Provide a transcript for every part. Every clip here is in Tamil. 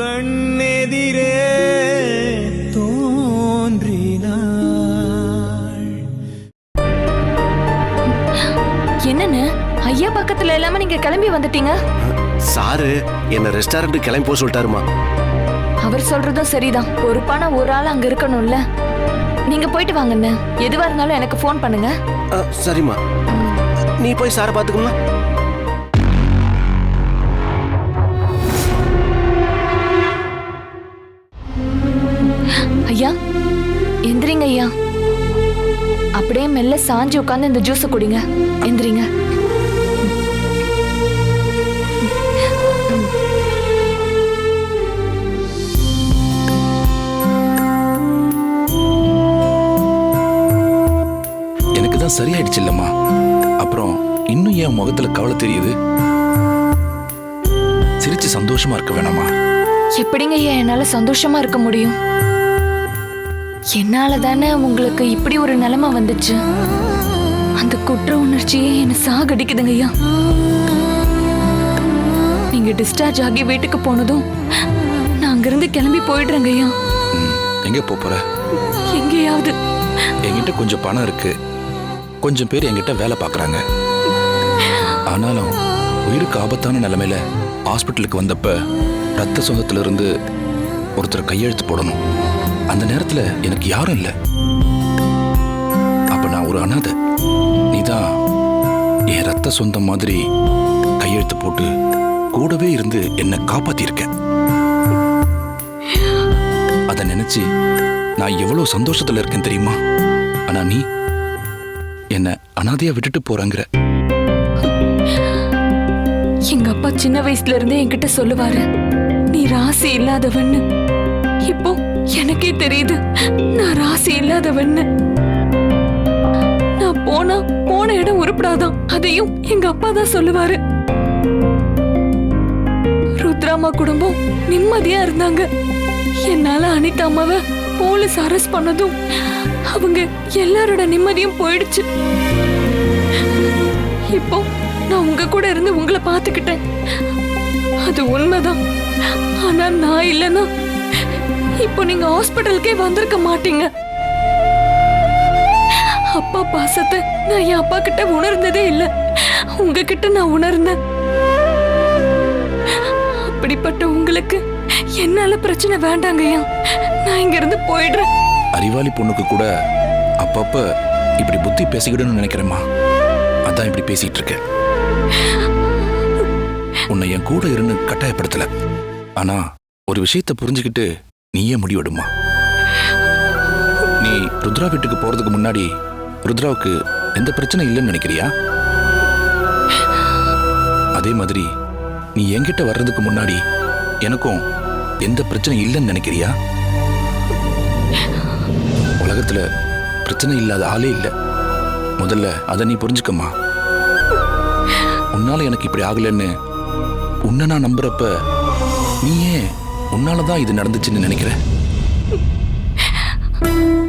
கண்ணெதிரே தோன்றினாள். என்னன்னு ஐயா பக்கத்துல இல்லாம நீங்க கிளம்பி வந்துட்டீங்க? சாரு என்ன ரெஸ்டாரண்ட் கிளம்பி போக சொல்லிட்டாருமா. அவர் சொல்றதும் சரிதான். பொறுப்பான ஒரு ஆள் அங்க இருக்கணும்ல. நீங்க போயிட்டு வாங்கண்ணே. எதுவா இருந்தாலும் எனக்கு ஃபோன் பண்ணுங்க. சரிம்மா, நீ போய் சாரை பாத்துக்கோமா. ஐயா எந்திரிங்க ஐயா. அப்படியே மெல்ல சாஞ்சி உட்காந்து இந்த ஜூஸை குடிங்க. எந்திரிங்க. எனக்கு தான் சரியாயிடுச்சு இல்லம்மா. அப்புறம் இன்னும் என் முகத்துல கவலை தெரியுது. சிரிச்சு சந்தோஷமா இருக்க வேணாமா? எப்படிங்க ஐயா என்னால சந்தோஷமா இருக்க முடியும்? என்னால தானே உங்களுக்கு இப்படி ஒரு நிலைமை வந்துச்சு. அந்த குற்ற உணர்ச்சியே என்ன சாகடிக்குதுங்க ஐயா. நீங்க டிஸ்சார்ஜ் ஆகி வீட்டுக்கு போனதும் நான் அங்கிருந்து கிளம்பி போயிடுறேங்க ஐயா. எங்க போற? எங்கேயாவது. என்கிட்ட கொஞ்சம் பணம் இருக்கு, கொஞ்சம் பேர் என்கிட்ட வேலை பார்க்கறாங்க. ஆனாலும் உயிருக்கு ஆபத்தான நிலைமையில ஹாஸ்பிட்டலுக்கு வந்தப்ப ரத்த சொந்தத்துல இருந்து ஒருத்தர் கையெழுத்து போடணும். அந்த நேரத்துல எனக்கு யாரும் இல்லை. அப்ப நான் ஒரு அனாதை. நீதான் என் ரத்த சொந்தம் மாதிரி கையெழுத்து போட்டு கூடவே இருந்து என்னை காப்பாத்திருக்க. அத நினைச்சு நான் எவ்வளவு சந்தோஷத்துல இருக்கேன் தெரியுமா? ஆனா நீ என்ன அனாதையா விட்டுட்டு போறங்கிற. எங்க அப்பா சின்ன வயசுல இருந்தே என்கிட்ட சொல்லுவாரு, நீ ராசி இல்லாதவன்னு. இப்போ எனக்கே தெரியுது நான் ராசி இல்லாதவன்னு. நான் போன இடம் உருப்படாதான், அதையும் எங்க அப்பா தான் சொல்லுவாரு. ருத்ராமா குடும்பம் நிம்மதியா இருந்தாங்க. என்னால அனிதா அம்மாவை போலீஸ் அரெஸ்ட் பண்ணதும் அவங்க எல்லாரோட நிம்மதியும் போயிடுச்சு. இப்போ நான் உங்க கூட இருந்து உங்களை பார்த்துக்கிட்டேன், அது உண்மைதான். ஆனா நான் இல்லைன்னா இப்போ நீங்க ஹாஸ்பிட்டலுக்கே வந்திருக்க மாட்டீங்க. அப்பா பாசத்தை நான் என் அப்பா கிட்ட உணர்ந்ததே இல்லை, உங்ககிட்ட நான் உணர்ந்தேன். அப்படிப்பட்ட உங்களுக்கு என்னால பிரச்சனை வேண்டாங்கய்யா. நான் இங்க இருந்து போயிடுறேன். அறிவாளி பொண்ணுக்கு கூட அப்பப்ப இப்படி புத்தி பேசிக்கிடணும்னு நினைக்கிறேம்மா. அதான் இப்படி பேசிட்டு இருக்க. உன்னை என் கூட இருந்து கட்டாயப்படுத்தல. ஆனா ஒரு விஷயத்தை புரிஞ்சுக்கிட்டு நீயே முடிவெடுமா. நீ ருத்ரா வீட்டுக்கு போறதுக்கு முன்னாடி ருத்ராவுக்கு எந்த பிரச்சனை இல்லைன்னு நினைக்கிறியா? அதே மாதிரி நீ என்கிட்ட வர்றதுக்கு முன்னாடி எனக்கும் எந்த பிரச்சனை இல்லைன்னு நினைக்கிறியா? உலகத்துல பிரச்சனை இல்லாத ஆளே இல்லை. முதல்ல அதை நீ புரிஞ்சுக்கம்மா. உன்னால எனக்கு இப்படி ஆகலன்னு உன்னை நான் நம்புறப்ப நீ ஏன் உன்னாலதான் இது நடந்துச்சுன்னு நினைக்கிற?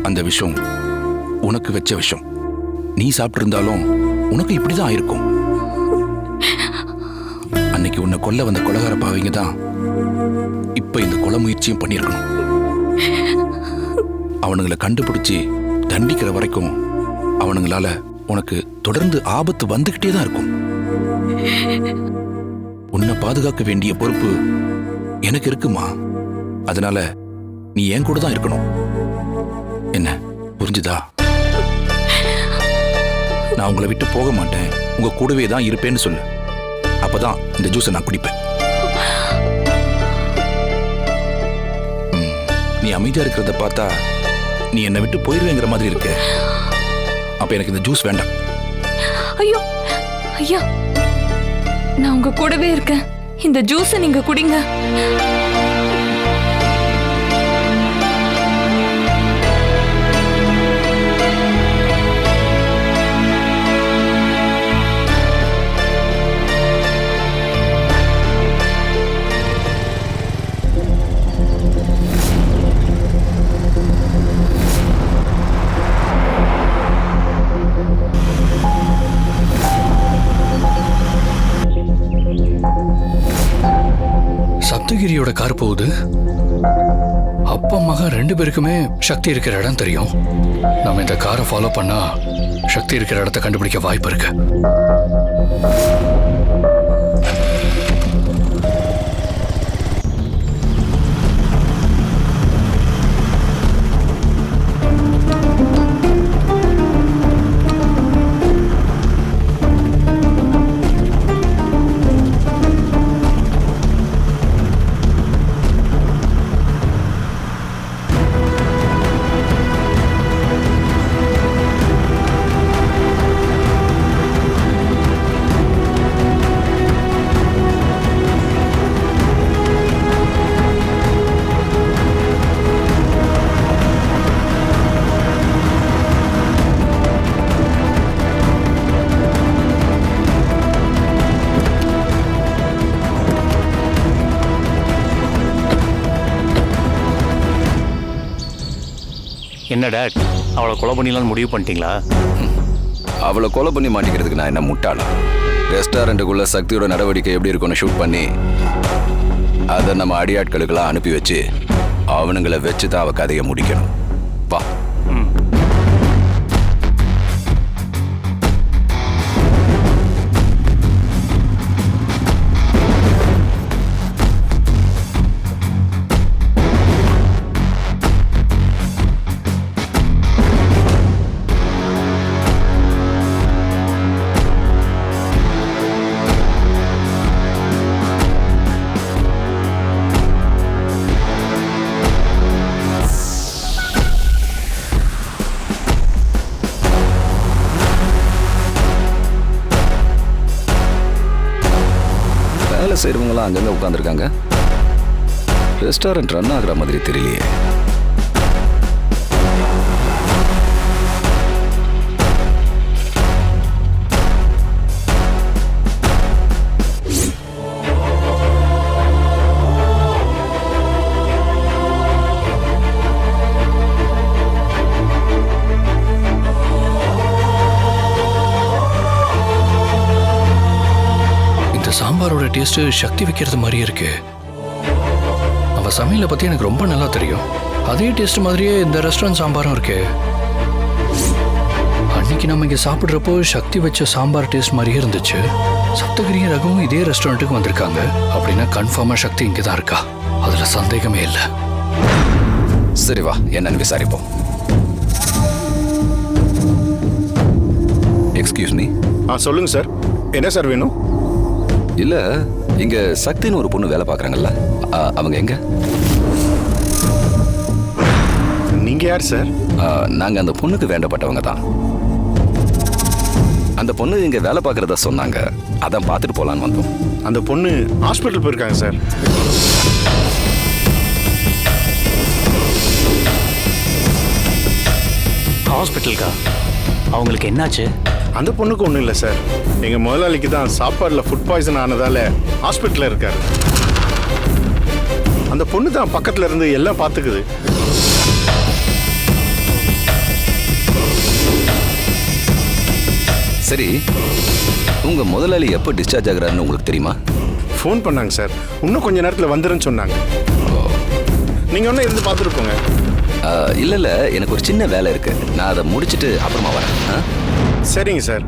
அந்த விஷயம் உனக்கு வச்ச விஷயம். நீ சாப்பிட்டு இருந்தாலும் உனக்கு இப்படிதான் ஆயிருக்கும். அன்னைக்கு உன்னை கொல்ல வந்த கொலகார பாவங்க தான் இப்ப இந்த கொலை முயற்சியும் பண்ணிருக்கணும். அவனுங்களை கண்டுபிடிச்சு தண்டிக்கிற வரைக்கும் அவனுங்களால உனக்கு தொடர்ந்து ஆபத்து வந்துகிட்டே தான் இருக்கும். உன்னை பாதுகாக்க வேண்டிய பொறுப்பு எனக்கு இருக்குமா. அதனால நீ என் கூட தான் இருக்கணும். என்ன புரிஞ்சுதா? நான் உங்களை விட்டு போக மாட்டேன், உங்க கூடவே தான் இருப்பேன்னு சொல்லு. அப்பதான் இந்த ஜூஸை நான் குடிப்பேன். நீ அமைதியா இருக்கிறத பார்த்தா நீ என்னை விட்டு போயிருவேங்கிற மாதிரி இருக்க. அப்ப எனக்கு இந்த ஜூஸ் வேண்டாம். ஐயோ ஐயா, நான் உங்க கூடவே இருக்கேன். இந்த ஜூஸை நீங்க குடிங்க. சப்தகிரியோட கார் போகுது. அப்பா மகன் 2 பேருக்குமே சக்தி இருக்கிற இடம் தெரியும். நம்ம இந்த காரை ஃபாலோ பண்ணா சக்தி இருக்கிற இடத்த கண்டுபிடிக்க வாய்ப்பு இருக்கு. என்ன டாட், அவளை கொலை பண்ணிடலான்னு முடிவு பண்ணிட்டீங்களா? அவளை கொலை பண்ணி மாட்டிக்கிறதுக்கு நான் என்ன முட்டாளா? ரெஸ்டாரண்ட்டுக்குள்ள சக்தியோட நடவடிக்கை எப்படி இருக்குன்னு ஷூட் பண்ணி அதை நம்ம அடியாட்களுக்கெல்லாம் அனுப்பி வச்சு அவனுங்களை வச்சு தான் அவ கதையை முடிக்கணும். வா. வேலை செய்கிறவங்களாம் அங்கங்கே உட்காந்துருக்காங்க. ரெஸ்டாரண்ட் ரன் ஆகிற மாதிரி தெரியலையே. சாம்பாரோட டேஸ்ட் சக்தி வைக்கிறது மாதிரியே இருக்கு. அவ சமையலை பத்தி எனக்கு ரொம்ப நல்லா தெரியும். அதே டேஸ்ட் மாதிரியே இந்த ரெஸ்டாரண்ட் சாம்பாரும் இருக்கு. அன்னைக்கு நம்ம இங்க சாப்பிட்றப்போ சக்தி வச்ச சாம்பார் டேஸ்ட் மாதிரியே இருந்துச்சு. சப்தகிரியும் ரகுவும் இதே ரெஸ்டாரண்ட்டுக்கு வந்திருக்காங்க. அப்படின்னா கன்ஃபார்மா சக்தி இங்கே தான் இருக்கா, அதுல சந்தேகமே இல்லை. சரி வா, என்னன்னு விசாரிப்போம். Excuse me. சொல்லுங்க சார், என்ன சார் வேணும்? இல்ல, இங்க சக்தின்னு ஒரு பொண்ணு வேலை பார்க்கறாங்கல்ல, அவங்க எங்க? நீங்க யார் சார்? நாங்க அந்த பொண்ணுக்கு வேண்டப்பட்டவங்க தான். அந்த பொண்ணு இங்க வேலை பார்க்கறதா சொன்னாங்க, அதான் பார்த்துட்டு போலான்னு வந்தோம். அந்த பொண்ணு ஹாஸ்பிட்டல் போயிருக்காங்க சார். ஹாஸ்பிட்டலுக்கா? அவங்களுக்கு என்னாச்சு? அந்த பொண்ணுக்கு ஒன்றும் இல்லை சார். எங்கள் முதலாளிக்கு தான் சாப்பாடில் ஃபுட் பாய்சன் ஆனதால் ஹாஸ்பிட்டலில் இருக்காரு. அந்த பொண்ணு தான் பக்கத்தில் இருந்து எல்லாம் பார்த்துக்குது. சரி, உங்க முதலாளி எப்போ டிஸ்சார்ஜ் ஆகுறாருன்னு உங்களுக்கு தெரியுமா? ஃபோன் பண்ணாங்க சார், இன்னும் கொஞ்ச நேரத்தில் வந்துருன்னு சொன்னாங்க. நீங்கள் ஒன்றும் இருந்து பார்த்துட்டு போங்க. இல்ல, எனக்கு ஒரு சின்ன வேலை இருக்கு, நான் அதை முடிச்சுட்டு அப்புறமா வரேன். சரிங்க சார்.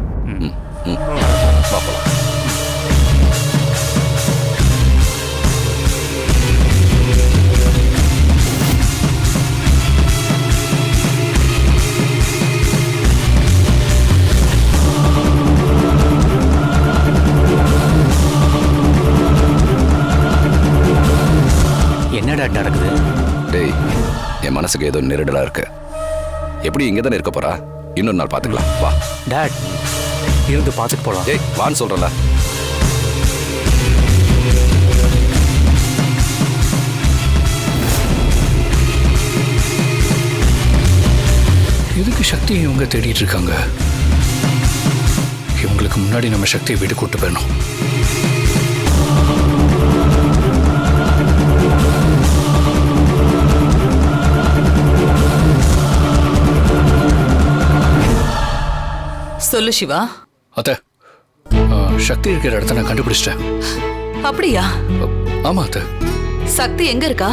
பார்க்கலாம். என்னடா நடக்குது? டேய், என் மனசுக்கு ஏதோ நெருடலா இருக்கு. எப்படி இங்கே தானே இருக்க போறா? இன்னொரு நாள் பார்த்துக்கலாம். வா டாட், இருந்து பார்த்துட்டு போலாம். ஏய், வான்னு சொல்றல. எதுக்கு சக்தியை இவங்க தேடிட்டு இருக்காங்க? இவங்களுக்கு முன்னாடி நம்ம சக்தியை வீடு கூட்டு போயிடணும். சொல்லு சிவா. அத்த, சக்தி இருக்கிற இடத்த நான் கண்டுபிடிச்சிட்டேன். அப்படியா? ஆமா அத்த, சக்தி எங்க இருக்கா?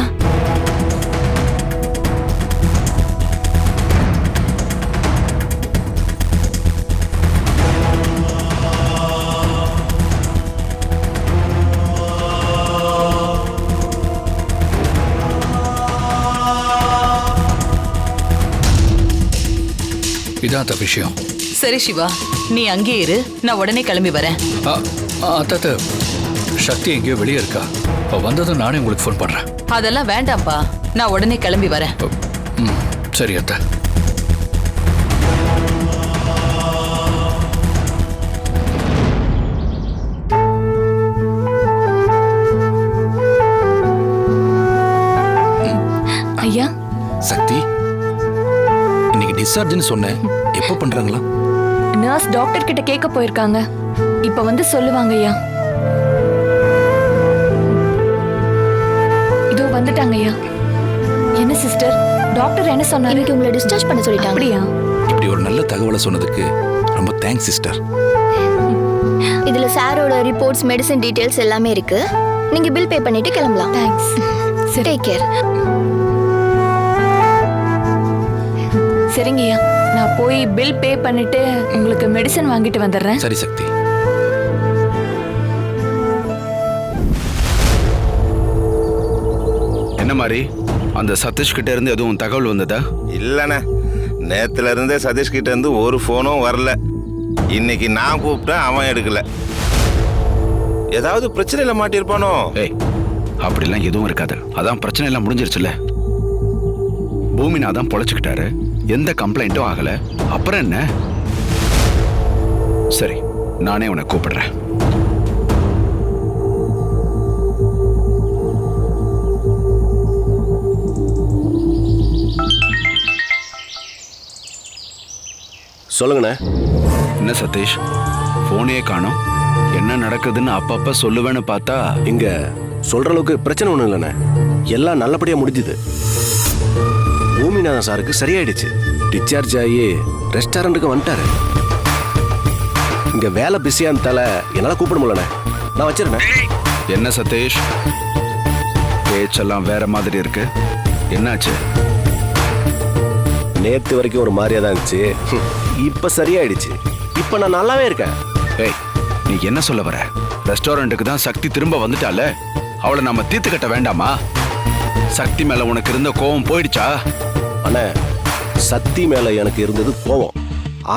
இதான் அந்த விஷயம். சரி சிவா, நீ அங்கே இரு, நான் உடனே கிளம்பி வரேன். அத்த சக்தி எங்கேயோ வெளியே இருக்கா. வந்ததும் நானே உங்களுக்கு ஃபோன் பண்றேன். அதெல்லாம் வேண்டாம்ப்பா, நான் உடனே கிளம்பி வரேன். சரி அத்த. ஐயா, சக்தி, இன்னைக்கு டிஸ்சார்ஜ்னு சொன்னேன். எப்போ பண்றாங்களா? நர்ஸ் டாக்டர் கிட்ட கேட்க போயிருக்காங்க. இப்ப வந்து சொல்லுவாங்க ஐயா. இதோ வந்துட்டாங்க ஐயா. என்ன சிஸ்டர், டாக்டர் என்ன சொன்னாரு? இன்னைக்கு உங்களை டிஸ்சார்ஜ் பண்ண சொல்லிட்டாங்க. அப்படியா? இப்படி ஒரு நல்ல தகவலை சொன்னதுக்கு ரொம்ப தேங்க்ஸ் சிஸ்டர். இதுல சாரோட ரிப்போர்ட்ஸ், மெடிசன் டீடைல்ஸ் எல்லாமே இருக்கு. நீங்க பில் பே பண்ணிட்டு கிளம்பலாம். தேங்க்ஸ். சரி, டேக் கேர். சரிங்க ஐயா, நான் போய் பில் பே பண்ணிட்டு உங்களுக்கு மெடிசன் வாங்கிட்டு வந்துடுறேன். சரி சக்தி. என்ன மாதிரி அந்த சதீஷ் கிட்ட இருந்து எதுவும் தகவல் வந்ததா? இல்லண்ணே, நேத்துல இருந்தே சதீஷ் கிட்ட இருந்து ஒரு போனும் வரல. இன்னைக்கு நான் கூப்பிட்டேன், அவன் எடுக்கல. ஏதாவது பிரச்சனையில மாட்டிருப்பானோ? ஏய், அப்படிலாம் எதுவும் இருக்காது. அதான் பிரச்சனை எல்லாம் முடிஞ்சிருச்சுல. பூமினா தான் பொழைச்சுக்கிட்டாரு, எந்த கம்ப்ளைண்ட்டும் ஆகல. அப்புறம் என்ன? சரி, நானே உன்னை கூப்பிடுறேன். சொல்லுங்கண்ணே. என்ன சதீஷ், போனே காணோம்? என்ன நடக்குதுன்னு அப்பப்ப சொல்லுவேன்னு பார்த்தா இங்க சொல்ற அளவுக்கு பிரச்சனை ஒண்ணும் இல்லைண்ணே. எல்லாம் நல்லபடியா முடிஞ்சுது. பூமிநாதன் சாருக்கு சரியாயிடுச்சு. டிஸ்சார்ஜ் ஆகி ரெஸ்டாரண்ட்டுக்கு வந்துட்டாரு. இங்க வேலை பிஸியா இருந்தால என்னால கூப்பிட முடியலண்ணே. நான் வச்சிருந்தேன். என்ன சதீஷ், பேச்செல்லாம் வேற மாதிரி இருக்கு. என்னாச்சு? நேத்து வரைக்கும் ஒரு மாதிரியா தான் இருந்துச்சு. இப்ப சரியாயிடுச்சு. இப்ப நான் நல்லாவே இருக்கேன். ஏய், நீ என்ன சொல்ல வர? ரெஸ்டாரண்ட்டுக்கு தான் சக்தி திரும்ப வந்துட்டால, அவளை நம்ம தீர்த்து கட்ட வேண்டாமா? சக்தி மேல உனக்கு இருந்த கோவம் போயிடுச்சா? அண்ணே, சக்தி மேல எனக்கு இருந்தது கோவம்.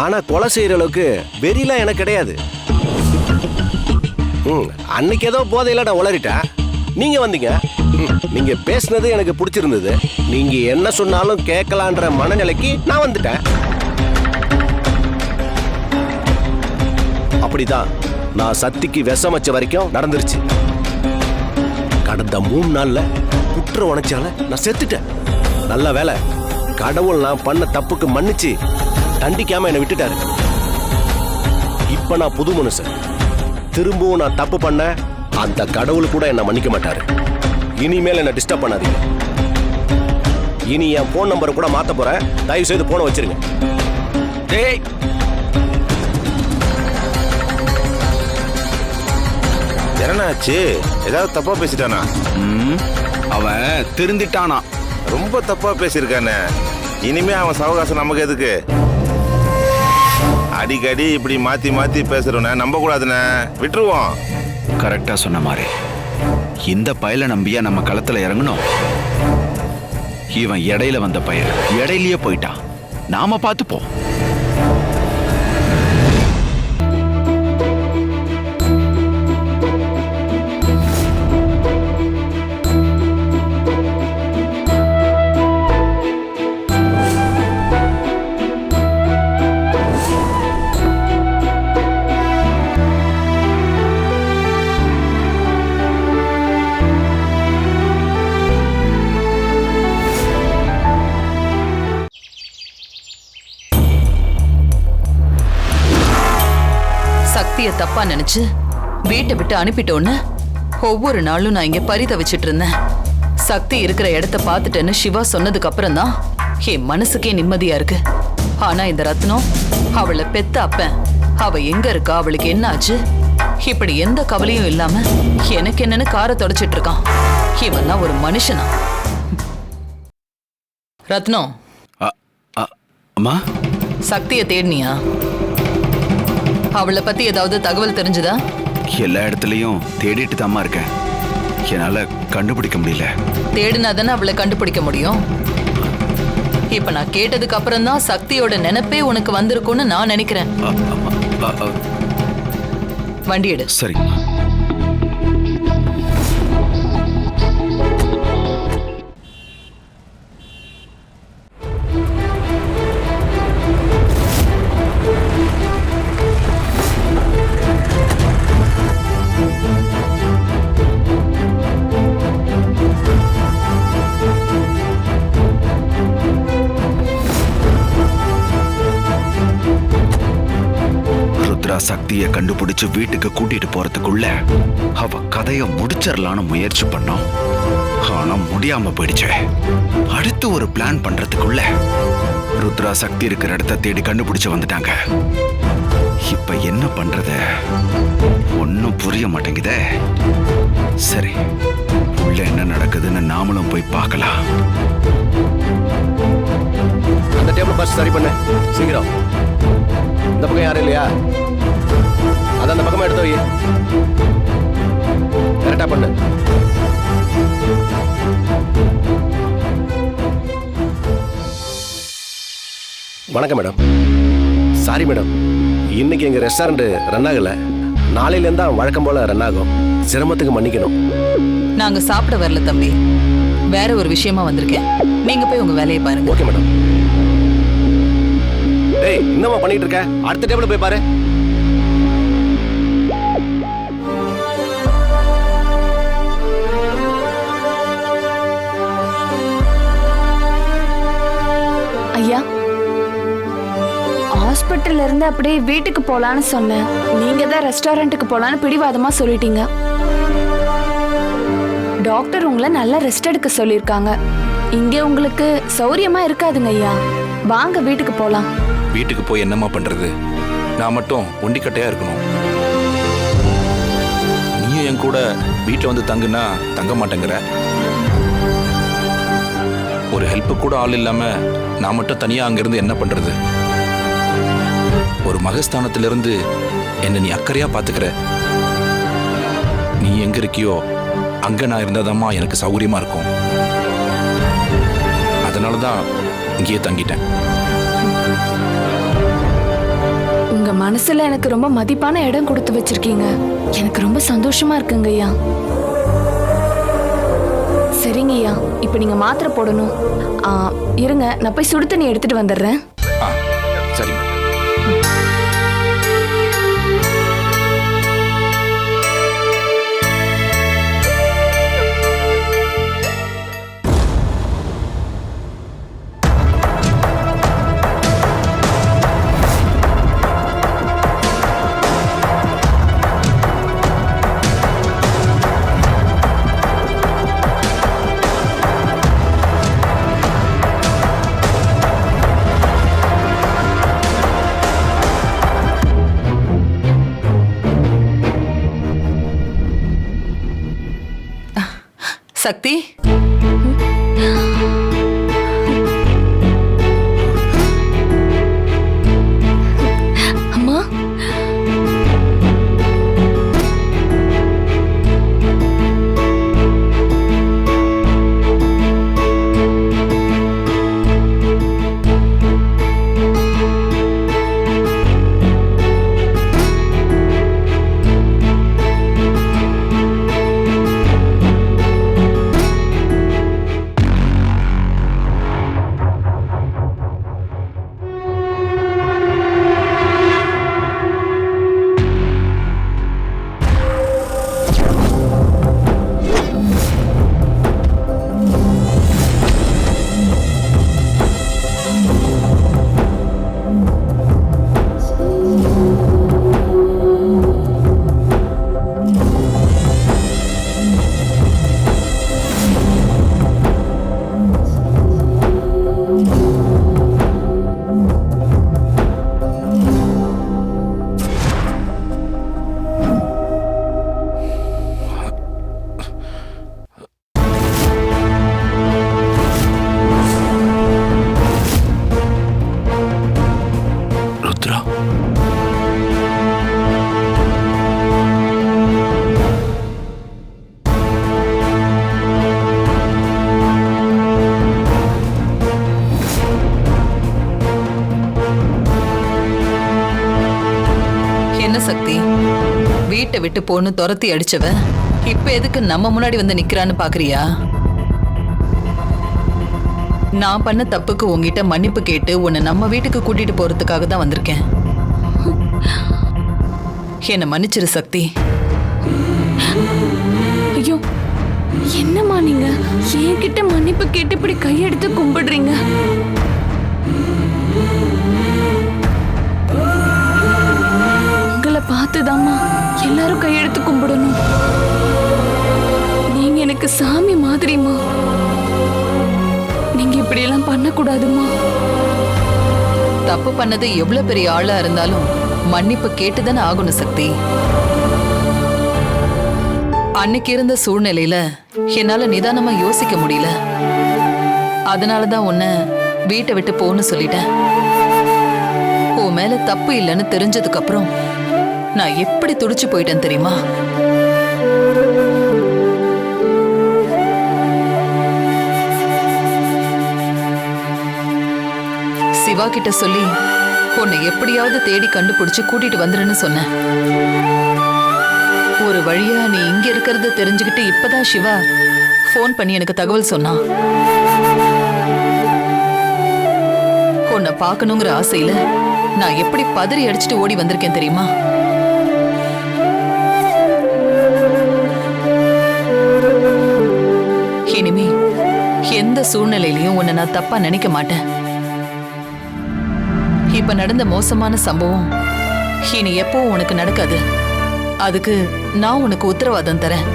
ஆனா கொலை செய்யற அளவுக்கு வெறிலாம் எனக்கு கிடையாது. அன்னைக்கு ஏதோ போதையில நான் உளறிட்டேன். நீங்க வந்தீங்க. நீங்க பேசுனது எனக்கு பிடிச்சிருந்தது. நீங்க என்ன சொன்னாலும் கேட்கலான்ற மனநிலைக்கு நான் வந்துட்டேன். அப்படிதான் நான் சக்திக்கு விஷம் வச்ச வரைக்கும் நடந்துருச்சு. கடந்த 3 நாள்ல குற்ற உணர்ச்சியால நான் செத்துட்டேன். நல்ல வேலை, கடவுள் நான் பண்ண தப்புக்கு மன்னிச்சு தண்டிக்காம என்னை விட்டுட்டாரு. இப்ப நான் புது மனுஷன். திரும்பவும் நான் தப்பு பண்ண அந்த கடவுள் கூட என்னை மன்னிக்க மாட்டாரு. இனிமேல் என்ன டிஸ்டர்ப் பண்ணாதீங்க. இனி என் போன் நம்பரை கூட மாத்த போறேன். தயவு செய்து போனை வச்சிருங்க. டேய், என்னண்ணாச்சு? ஏதாவது தப்பா பேசிட்டானா? அவன் திருந்திட்டானா? ரொம்ப தப்பா பேசியிருக்கானே. இனிமே அவன் சவகாசம் நமக்கு எதுக்கு? அடிக்கடி இப்படி மாத்தி மாத்தி பேசுறோன்னு நம்ப கூடாதுண்ணே, விட்டுருவோம். கரெக்டா சொன்ன மாதிரி இந்த பயலை நம்பியா நம்ம களத்துல இறங்கணும். இவன் இடையில வந்த பயல் இடையிலேயே போயிட்டான். நாம பார்த்துப்போம். சக்திய தப்பா நினைச்சு வீட்டை விட்டு அனுப்பிட்டோன்னு ஒவ்வொரு நாளும் நான் இங்க பரிதவிச்சிட்டு இருந்தேன். சக்தி இருக்கிற இடத்த பார்த்துட்டேன்னு சிவா சொன்னதுக்கு அப்புறம் தான் என் மனசுக்கே நிம்மதியா இருக்கு. ஆனா இந்த ரத்னம், அவளை பெத்த அப்பன், அவ எங்க இருக்கா, அவளுக்கு என்ன ஆச்சு, இப்படி எந்த கவலையும் இல்லாம எனக்கு என்னன்னு காரை தொடச்சிட்டு இருக்கான். இவன்லாம் ஒரு மனுஷனா? ரத்னம், அம்மா, சக்தியை தேடினியா? அவளை பத்தி ஏதாவது தகவல் தெரிஞ்சுதா? எல்லா இடத்துலயும் தேடிட்டு தாம்மா இருக்கேன். என்னால கண்டுபிடிக்க முடியல. தேடினா தானே அவளை கண்டுபிடிக்க முடியும். இப்ப நான் கேட்டதுக்கு அப்புறம் தான் சக்தியோட நினைப்பே உனக்கு வந்திருக்கும்னு நான் நினைக்கிறேன். வண்டி எடு. சரிங்கம்மா. சக்தியை கண்டுபிடிச்சு வீட்டுக்கு கூட்டிட்டு போறதுக்குள்ள அவ கதைய முடிச்சிடலான்னு முயற்சி பண்ணோம். ஆனா முடியாம போயிடுச்சு. அடுத்து ஒரு பிளான் பண்றதுக்குள்ள ருத்ரா சக்தி இருக்கிற இடத்த தேடி கண்டுபிடிச்சு வந்துட்டாங்க. இப்ப என்ன பண்றது ஒன்னும் புரிய மாட்டேங்குதே. சரி, உள்ள என்ன நடக்குதுன்னு நாமளும் போய் பார்க்கலாம். அந்த டேபிள் பஸ் சரி பண்ணு சீக்கிரம். இந்த பக்கம் யாரும் இல்லையா? அத அந்த பக்கமா எடுத்து வை. கரெக்டா பண்ணு. வணக்கம் மேடம். சாரி மேடம், இன்னைக்கு எங்க ரெஸ்டாரண்ட் ரன் ஆகல. நாளையில இருந்தா வழக்கம் போல ரன் ஆகும். சிரமத்துக்கு மன்னிக்கணும். நாங்க சாப்பிட வரல தம்பி, வேற ஒரு விஷயமா வந்திருக்கேன். நீங்க போய் உங்க வேலையை பாருங்க. Okay madam. டேய், என்னமா பண்ணிட்டு இருக்க? அடுத்த டேபிள் போய் பாரு. ஐயா, ஹாஸ்பிட்டல்ல இருந்து அப்படியே வீட்டுக்கு போலான்னு சொன்னேன். நீங்க தான் ரெஸ்டாரண்ட்டுக்கு போலான்னு பிடிவாதமா சொல்லிட்டீங்க. டாக்டர் உங்களை நல்லா ரெஸ்ட் எடுக்க சொல்லியிருக்காங்க. இங்கே உங்களுக்கு சௌரியமா இருக்காதுங்க ஐயா. வாங்க வீட்டுக்கு போலாம். வீட்டுக்கு போய் என்னம்மா பண்றது? நான் மட்டும் ஒண்டிக்கட்டையா இருக்கணும். நீயும் என் கூட வீட்டில் வந்து தங்குனா தங்க மாட்டேங்கிற. ஒரு ஹெல்ப் கூட ஆள் இல்லாம நான் மட்டும் தனியா அங்கிருந்து என்ன பண்றது? ஒரு மகஸ்தானத்திலிருந்து என்ன நீ அக்கறையா பாத்துக்கிற. நீ எங்க இருக்கியோ அங்க நான் இருந்தாதாம்மா எனக்கு சௌகரியமா இருக்கும். அதனாலதான் இங்கேயே தங்கிட்டேன். உங்க மனசுல எனக்கு ரொம்ப மதிப்பான இடம் கொடுத்து வச்சிருக்கீங்க. எனக்கு ரொம்ப சந்தோஷமா இருக்குங்க ஐயா. சரிங்க ஐயா, இப்ப நீங்க மாத்திரை போடணும். இருங்க, நான் போய் சுடு தண்ணி எடுத்துட்டு வந்துடுறேன். சரிங்க. சக்தி, அம்மா, விட்டு போன்னு துரத்தி அடிச்சவ இப்ப எதுக்கு நம்ம முன்னாடி வந்து நிக்கிறான்னு பாக்குறியா? நான் பண்ண தப்புக்கு உங்ககிட்ட மன்னிப்பு கேட்டு உன்னை நம்ம வீட்டுக்கு கூட்டிட்டு போறதுக்காக தான் வந்திருக்கேன். என்னை மன்னிச்சிரு சக்தி. ஐயோ, என்னம்மா நீங்க என்கிட்ட மன்னிப்பு கேட்டு இப்படி கையெடுத்து கும்பிடுறீங்க? உங்களை பார்த்துதாம்மா எல்லாரும் கையெடுத்து கும்பிடணும். நீங்க எனக்கு சாமி மாதிரிம்மா. நீங்க இப்படி எல்லாம் பண்ணக்கூடாதுமா. தப்பு பண்ணது எவ்வளவு பெரிய ஆளா இருந்தாலும் மன்னிப்பு கேட்டுதானே ஆகணும் சக்தி. அன்னைக்கு இருந்த சூழ்நிலையில என்னால நிதானமா யோசிக்க முடியல. அதனாலதான் உன்னை வீட்டை விட்டு போன்னு சொல்லிட்டேன். உன் மேல தப்பு இல்லைன்னு தெரிஞ்சதுக்கு அப்புறம் நான் எப்படி துடிச்சு போயிட்டேன் தெரியுமா? சிவா கிட்ட சொல்லி உன்னை எப்படியாவது தேடி கண்டுபிடிச்சு கூட்டிட்டு வந்துருன்னு சொன்னேன். ஒரு வழியா நீ இங்க இருக்கிறத தெரிஞ்சுக்கிட்டு இப்பதான் சிவா போன் பண்ணி எனக்கு தகவல் சொன்னான். உன்னை பார்க்கணுங்கிற ஆசையில நான் எப்படி பதறி அடிச்சுட்டு ஓடி வந்திருக்கேன் தெரியுமா? இனிமே எந்த சூழ்நிலையிலையும் உன்னை நான் தப்பா நினைக்க மாட்டேன். இப்ப நடந்த மோசமான சம்பவம் இனி எப்பவும் உனக்கு நடக்காது. அதுக்கு நான் உனக்கு உத்தரவாதம் தரேன்.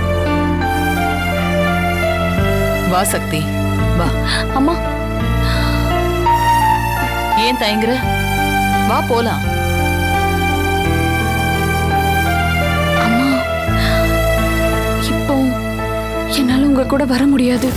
வா சக்தி, வா. அம்மா, ஏன் தயங்குற? வா போலாம். அம்மா, இப்போ என்னால உங்க கூட வர முடியாது.